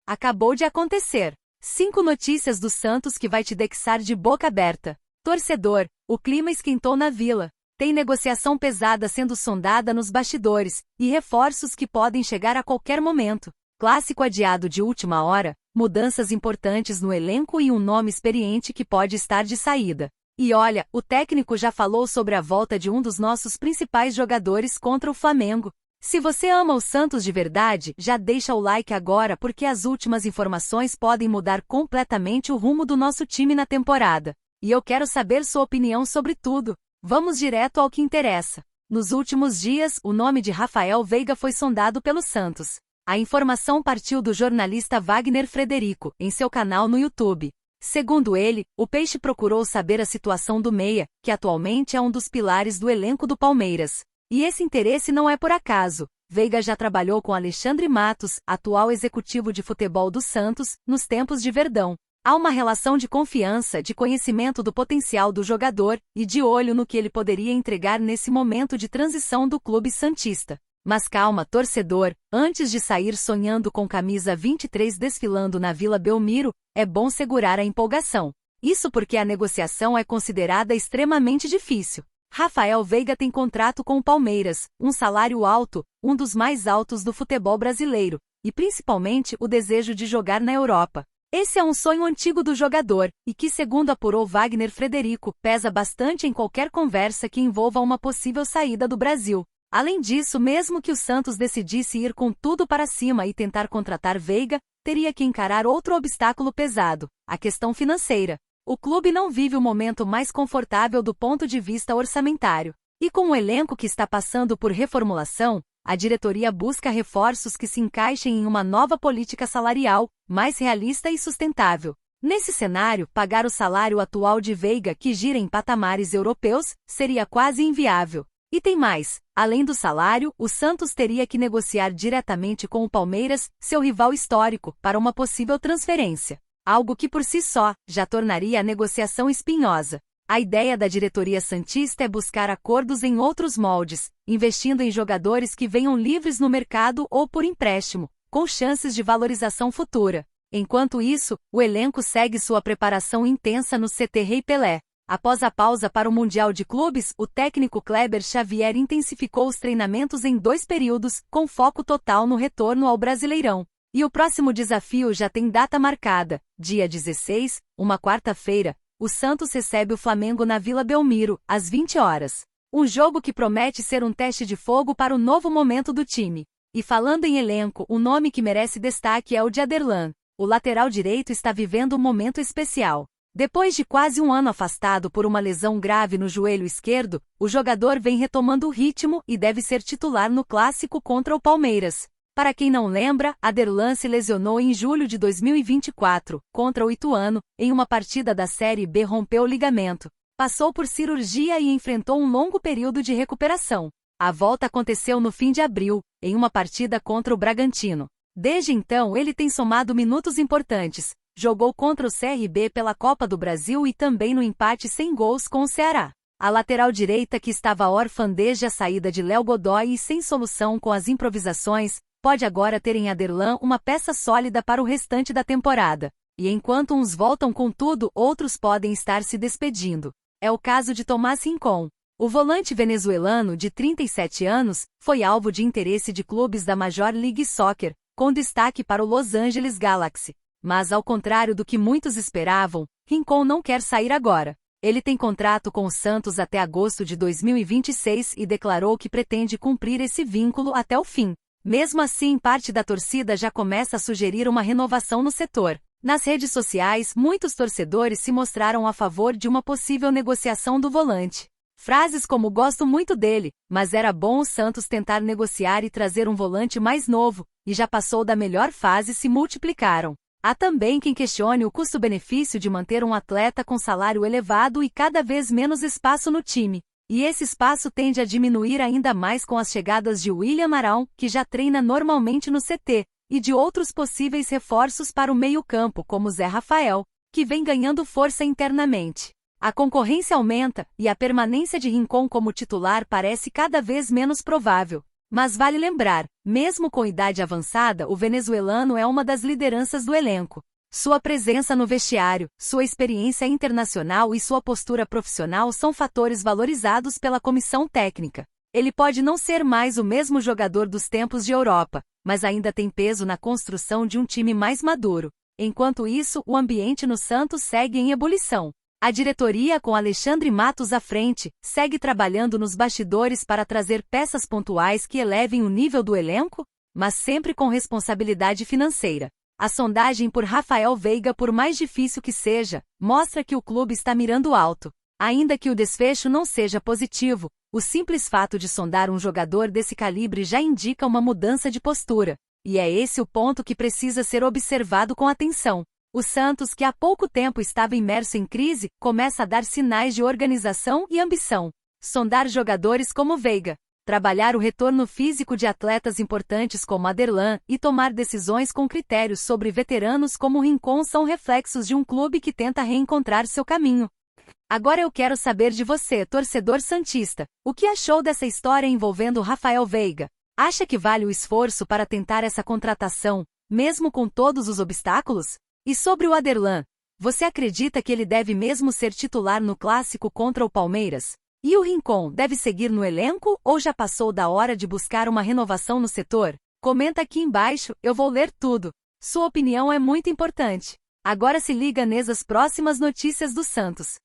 Acabou de acontecer. 5 notícias do Santos que vai te deixar de boca aberta. Torcedor, o clima esquentou na Vila. Tem negociação pesada sendo sondada nos bastidores, e reforços que podem chegar a qualquer momento. Clássico adiado de última hora, mudanças importantes no elenco e um nome experiente que pode estar de saída. E olha, o técnico já falou sobre a volta de um dos nossos principais jogadores contra o Flamengo. Se você ama o Santos de verdade, já deixa o like agora porque as últimas informações podem mudar completamente o rumo do nosso time na temporada. E eu quero saber sua opinião sobre tudo. Vamos direto ao que interessa. Nos últimos dias, o nome de Rafael Veiga foi sondado pelo Santos. A informação partiu do jornalista Wagner Frederico, em seu canal no YouTube. Segundo ele, o Peixe procurou saber a situação do meia, que atualmente é um dos pilares do elenco do Palmeiras. E esse interesse não é por acaso. Veiga já trabalhou com Alexandre Matos, atual executivo de futebol do Santos, nos tempos de Verdão. Há uma relação de confiança, de conhecimento do potencial do jogador e de olho no que ele poderia entregar nesse momento de transição do clube santista. Mas calma, torcedor, antes de sair sonhando com camisa 23 desfilando na Vila Belmiro, é bom segurar a empolgação. Isso porque a negociação é considerada extremamente difícil. Rafael Veiga tem contrato com o Palmeiras, um salário alto, um dos mais altos do futebol brasileiro, e principalmente o desejo de jogar na Europa. Esse é um sonho antigo do jogador, e que, segundo apurou Wagner Frederico, pesa bastante em qualquer conversa que envolva uma possível saída do Brasil. Além disso, mesmo que o Santos decidisse ir com tudo para cima e tentar contratar Veiga, teria que encarar outro obstáculo pesado, a questão financeira. O clube não vive o momento mais confortável do ponto de vista orçamentário. E com o elenco que está passando por reformulação, a diretoria busca reforços que se encaixem em uma nova política salarial, mais realista e sustentável. Nesse cenário, pagar o salário atual de Veiga, que gira em patamares europeus, seria quase inviável. E tem mais, além do salário, o Santos teria que negociar diretamente com o Palmeiras, seu rival histórico, para uma possível transferência. Algo que por si só, já tornaria a negociação espinhosa. A ideia da diretoria santista é buscar acordos em outros moldes, investindo em jogadores que venham livres no mercado ou por empréstimo, com chances de valorização futura. Enquanto isso, o elenco segue sua preparação intensa no CT Rei Pelé. Após a pausa para o Mundial de Clubes, o técnico Kleber Xavier intensificou os treinamentos em 2 períodos, com foco total no retorno ao Brasileirão. E o próximo desafio já tem data marcada, dia 16, uma quarta-feira, o Santos recebe o Flamengo na Vila Belmiro, às 20 horas. Um jogo que promete ser um teste de fogo para o novo momento do time. E falando em elenco, o nome que merece destaque é o de Aderlan. O lateral direito está vivendo um momento especial. Depois de quase um ano afastado por uma lesão grave no joelho esquerdo, o jogador vem retomando o ritmo e deve ser titular no clássico contra o Palmeiras. Para quem não lembra, Aderlan se lesionou em julho de 2024, contra o Ituano, em uma partida da Série B rompeu o ligamento. Passou por cirurgia e enfrentou um longo período de recuperação. A volta aconteceu no fim de abril, em uma partida contra o Bragantino. Desde então ele tem somado minutos importantes. Jogou contra o CRB pela Copa do Brasil e também no empate sem gols com o Ceará. A lateral direita que estava órfã desde a saída de Léo Godoy e sem solução com as improvisações, pode agora ter em Aderlan uma peça sólida para o restante da temporada. E enquanto uns voltam com tudo, outros podem estar se despedindo. É o caso de Tomás Rincón. O volante venezuelano, de 37 anos, foi alvo de interesse de clubes da Major League Soccer, com destaque para o Los Angeles Galaxy. Mas ao contrário do que muitos esperavam, Rincón não quer sair agora. Ele tem contrato com o Santos até agosto de 2026 e declarou que pretende cumprir esse vínculo até o fim. Mesmo assim, parte da torcida já começa a sugerir uma renovação no setor. Nas redes sociais, muitos torcedores se mostraram a favor de uma possível negociação do volante. Frases como "gosto muito dele, mas era bom o Santos tentar negociar e trazer um volante mais novo, e já passou da melhor fase" se multiplicaram. Há também quem questione o custo-benefício de manter um atleta com salário elevado e cada vez menos espaço no time. E esse espaço tende a diminuir ainda mais com as chegadas de William Arão, que já treina normalmente no CT, e de outros possíveis reforços para o meio-campo, como Zé Rafael, que vem ganhando força internamente. A concorrência aumenta, e a permanência de Rincón como titular parece cada vez menos provável. Mas vale lembrar, mesmo com idade avançada, o venezuelano é uma das lideranças do elenco. Sua presença no vestiário, sua experiência internacional e sua postura profissional são fatores valorizados pela comissão técnica. Ele pode não ser mais o mesmo jogador dos tempos de Europa, mas ainda tem peso na construção de um time mais maduro. Enquanto isso, o ambiente no Santos segue em ebulição. A diretoria, com Alexandre Matos à frente, segue trabalhando nos bastidores para trazer peças pontuais que elevem o nível do elenco, mas sempre com responsabilidade financeira. A sondagem por Rafael Veiga, por mais difícil que seja, mostra que o clube está mirando alto. Ainda que o desfecho não seja positivo, o simples fato de sondar um jogador desse calibre já indica uma mudança de postura. E é esse o ponto que precisa ser observado com atenção. O Santos, que há pouco tempo estava imerso em crise, começa a dar sinais de organização e ambição. Sondar jogadores como Veiga, trabalhar o retorno físico de atletas importantes como Aderlan e tomar decisões com critérios sobre veteranos como Rincon são reflexos de um clube que tenta reencontrar seu caminho. Agora eu quero saber de você, torcedor santista, o que achou dessa história envolvendo Rafael Veiga? Acha que vale o esforço para tentar essa contratação, mesmo com todos os obstáculos? E sobre o Aderlan, você acredita que ele deve mesmo ser titular no clássico contra o Palmeiras? E o Rincon deve seguir no elenco ou já passou da hora de buscar uma renovação no setor? Comenta aqui embaixo, eu vou ler tudo. Sua opinião é muito importante. Agora se liga nessas próximas notícias do Santos.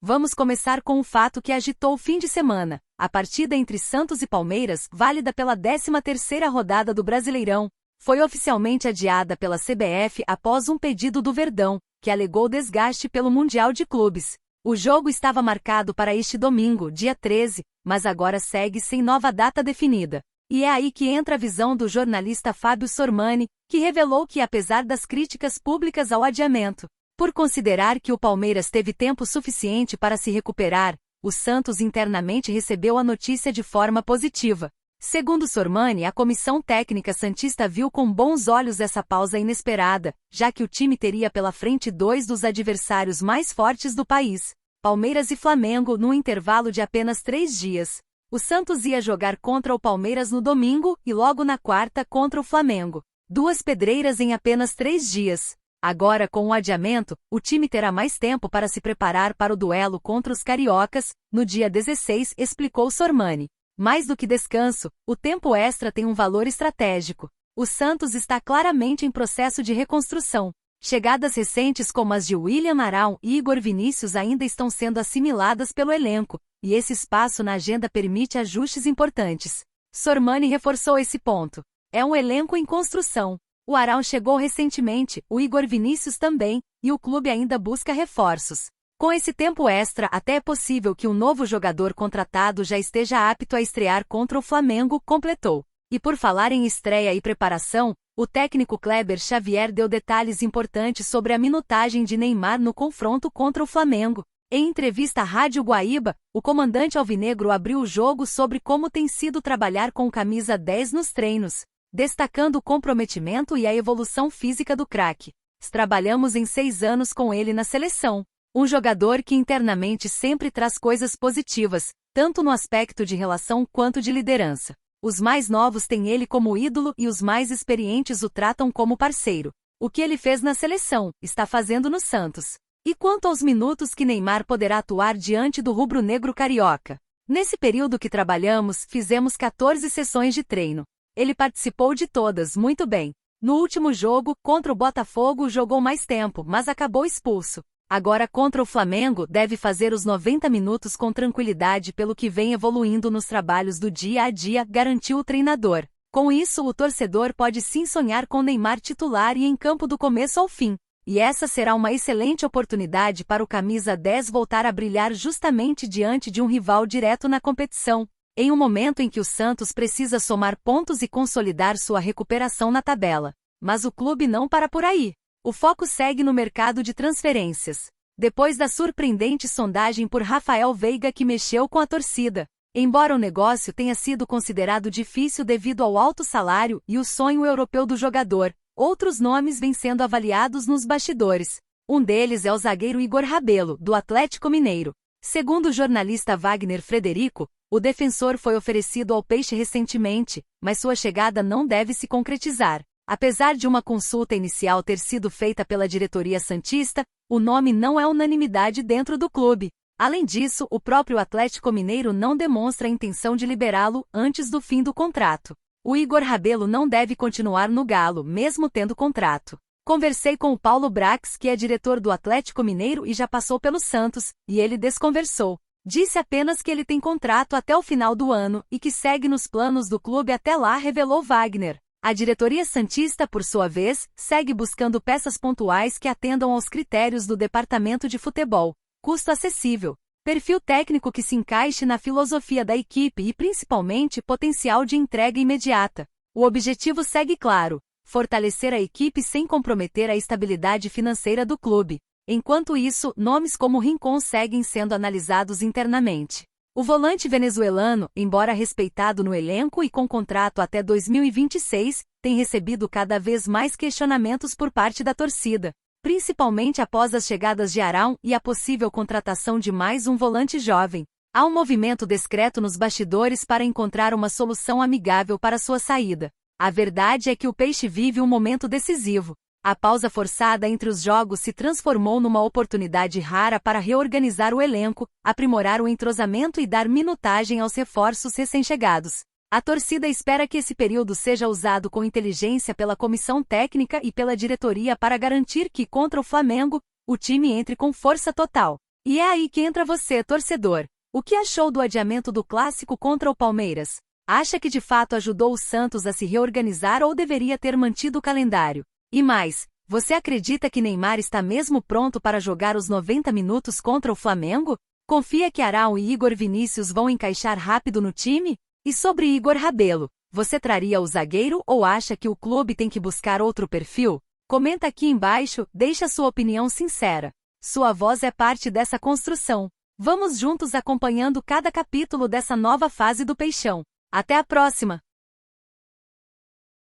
Vamos começar com um fato que agitou o fim de semana. A partida entre Santos e Palmeiras, válida pela 13ª rodada do Brasileirão, foi oficialmente adiada pela CBF após um pedido do Verdão, que alegou desgaste pelo Mundial de Clubes. O jogo estava marcado para este domingo, dia 13, mas agora segue sem nova data definida. E é aí que entra a visão do jornalista Fábio Sormani, que revelou que apesar das críticas públicas ao adiamento, por considerar que o Palmeiras teve tempo suficiente para se recuperar, o Santos internamente recebeu a notícia de forma positiva. Segundo Sormani, a comissão técnica santista viu com bons olhos essa pausa inesperada, já que o time teria pela frente dois dos adversários mais fortes do país, Palmeiras e Flamengo, num intervalo de apenas 3 dias. O Santos ia jogar contra o Palmeiras no domingo e logo na quarta contra o Flamengo. 2 pedreiras em apenas 3 dias. Agora, com o adiamento, o time terá mais tempo para se preparar para o duelo contra os cariocas, no dia 16, explicou Sormani. Mais do que descanso, o tempo extra tem um valor estratégico. O Santos está claramente em processo de reconstrução. Chegadas recentes como as de William Arão e Igor Vinícius ainda estão sendo assimiladas pelo elenco, e esse espaço na agenda permite ajustes importantes. Sormani reforçou esse ponto. É um elenco em construção. O Arão chegou recentemente, o Igor Vinícius também, e o clube ainda busca reforços. Com esse tempo extra, até é possível que um novo jogador contratado já esteja apto a estrear contra o Flamengo, completou. E por falar em estreia e preparação, o técnico Kleber Xavier deu detalhes importantes sobre a minutagem de Neymar no confronto contra o Flamengo. Em entrevista à Rádio Guaíba, o comandante alvinegro abriu o jogo sobre como tem sido trabalhar com camisa 10 nos treinos, destacando o comprometimento e a evolução física do craque. Trabalhamos em 6 anos com ele na seleção. Um jogador que internamente sempre traz coisas positivas, tanto no aspecto de relação quanto de liderança. Os mais novos têm ele como ídolo e os mais experientes o tratam como parceiro. O que ele fez na seleção, está fazendo no Santos. E quanto aos minutos que Neymar poderá atuar diante do rubro-negro carioca? Nesse período que trabalhamos, fizemos 14 sessões de treino. Ele participou de todas muito bem. No último jogo, contra o Botafogo, jogou mais tempo, mas acabou expulso. Agora contra o Flamengo, deve fazer os 90 minutos com tranquilidade pelo que vem evoluindo nos trabalhos do dia a dia, garantiu o treinador. Com isso, o torcedor pode sim sonhar com Neymar titular e em campo do começo ao fim. E essa será uma excelente oportunidade para o camisa 10 voltar a brilhar justamente diante de um rival direto na competição, em um momento em que o Santos precisa somar pontos e consolidar sua recuperação na tabela. Mas o clube não para por aí. O foco segue no mercado de transferências. Depois da surpreendente sondagem por Rafael Veiga que mexeu com a torcida. Embora o negócio tenha sido considerado difícil devido ao alto salário e o sonho europeu do jogador, outros nomes vêm sendo avaliados nos bastidores. Um deles é o zagueiro Igor Rabelo, do Atlético Mineiro. Segundo o jornalista Wagner Frederico, O defensor foi oferecido ao Peixe recentemente, mas sua chegada não deve se concretizar. Apesar de uma consulta inicial ter sido feita pela diretoria santista, o nome não é unanimidade dentro do clube. Além disso, o próprio Atlético Mineiro não demonstra a intenção de liberá-lo antes do fim do contrato. O Igor Rabelo não deve continuar no Galo, mesmo tendo contrato. Conversei com o Paulo Brax, que é diretor do Atlético Mineiro e já passou pelo Santos, e ele desconversou. Disse apenas que ele tem contrato até o final do ano e que segue nos planos do clube até lá, revelou Wagner. A diretoria santista, por sua vez, segue buscando peças pontuais que atendam aos critérios do departamento de futebol. Custo acessível, perfil técnico que se encaixe na filosofia da equipe e principalmente potencial de entrega imediata. O objetivo segue claro: fortalecer a equipe sem comprometer a estabilidade financeira do clube. Enquanto isso, nomes como Rincon seguem sendo analisados internamente. O volante venezuelano, embora respeitado no elenco e com contrato até 2026, tem recebido cada vez mais questionamentos por parte da torcida, principalmente após as chegadas de Arão e a possível contratação de mais um volante jovem. Há um movimento discreto nos bastidores para encontrar uma solução amigável para sua saída. A verdade é que o Peixe vive um momento decisivo. A pausa forçada entre os jogos se transformou numa oportunidade rara para reorganizar o elenco, aprimorar o entrosamento e dar minutagem aos reforços recém-chegados. A torcida espera que esse período seja usado com inteligência pela comissão técnica e pela diretoria para garantir que, contra o Flamengo, o time entre com força total. E é aí que entra você, torcedor. O que achou do adiamento do clássico contra o Palmeiras? Acha que de fato ajudou o Santos a se reorganizar ou deveria ter mantido o calendário? E mais, você acredita que Neymar está mesmo pronto para jogar os 90 minutos contra o Flamengo? Confia que Arão e Igor Vinícius vão encaixar rápido no time? E sobre Igor Rabelo, você traria o zagueiro ou acha que o clube tem que buscar outro perfil? Comenta aqui embaixo, deixa sua opinião sincera. Sua voz é parte dessa construção. Vamos juntos acompanhando cada capítulo dessa nova fase do Peixão. Até a próxima!